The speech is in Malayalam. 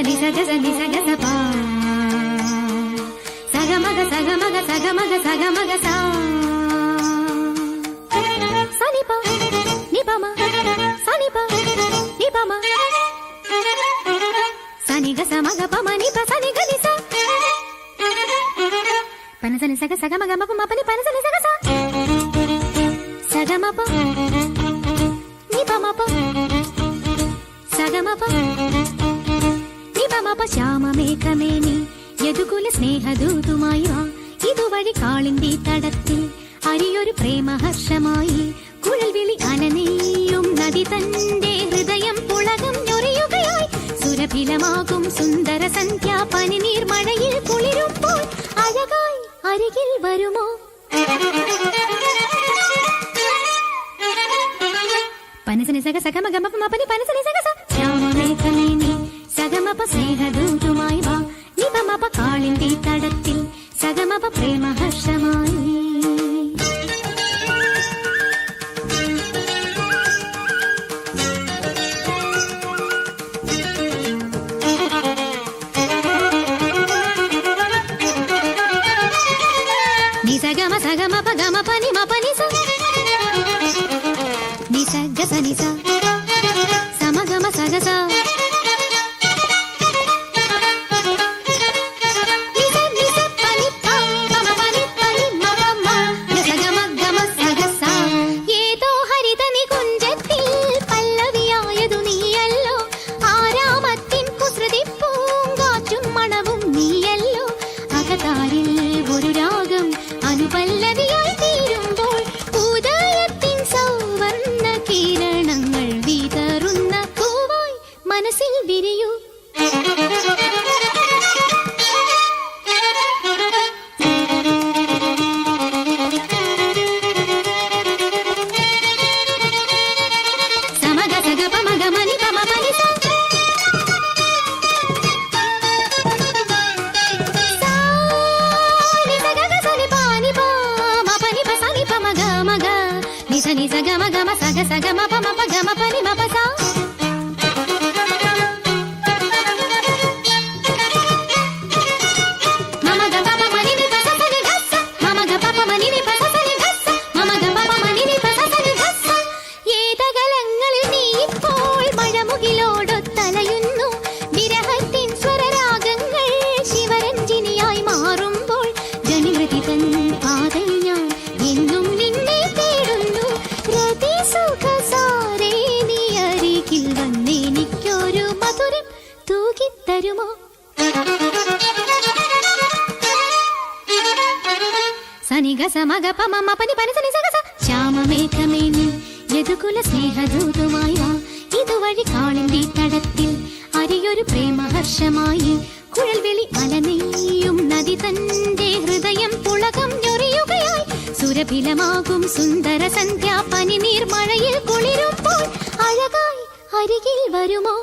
ni sa ga sa ni sa ga sa pa sa ga ma ga sa ga ma ga sa ga ma ga sa ga ma ga sa sa ni pa ma sa ni pa ma sa ni ga sa ma ga pa ma ni pa sa ni ga ni sa pa na sa ni sa ga ma ga ma pa ma pa ni pa na sa ni sa ga sa sa ga ma pa ni pa ma pa sa ga ma pa ni pa ma pa ശ്യാമമേഘമേനി Yadukula സ്നേഹദൂതുമായി വാ ഇതുവഴി കാളിന്തി തടത്തിൽ അരിയൊരു പ്രേമഹർഷമായി കുഴൽവിളി അനനെയ്യും നദി തന്റെ ഹൃദയം പുളകം ഞൊറിയുകയായി സുരഭിലമാകും സുന്ദര സന്ധ്യ പനിനീർ മഴയിൽ കുളിരുമ്പോൾ അഴകായി അരികിൽ വരുമോ പനസനി സഗ സഗമഗമ പനി പനസനി സഗ ശ്യാമമേഘമേനി സഗമപ സ്നേഹദൂതുമായി വാ നിപമപ കാളിന്തി തടത്തിൽ സഗമപ പ്രേമഹർഷമായി ni sagama sagama pagama pani ma pani sa ni saga sa ni sa samagama saga sa മനസ്സിൽ വിരിയൂ സമഗ സഗ പമഗ മനി പമ പനി സ നി സഗ ഗ സനി പാനി പ മ പനി പ സനി പ മഗ മഗ നി സനി സഗ മഗ മ സഗ സഗ മ പ മ പ ഗ മ പനി മ പ സ തരുമോ സനി ഗ സമഗ പമ മ പനി പനി സനി സഗ സ ശ്യാമമേഘമേനി യദുകുല സ്നേഹദൂതുമായി വാ ഇതുവഴി കാളിന്തി തടത്തിൽ അരിയൊരു പ്രേമഹർഷമായി കുഴൽവിളി അലനെയ്യും നദി തന്റെ ഹൃദയം പുളകം ഞൊറിയുകയായി സുരഭിലമാകും സുന്ദര സന്ധ്യ പനിനീർ മഴയിൽ കുളിരുമ്പോൾ അഴകായി അരികിൽ വരുമോ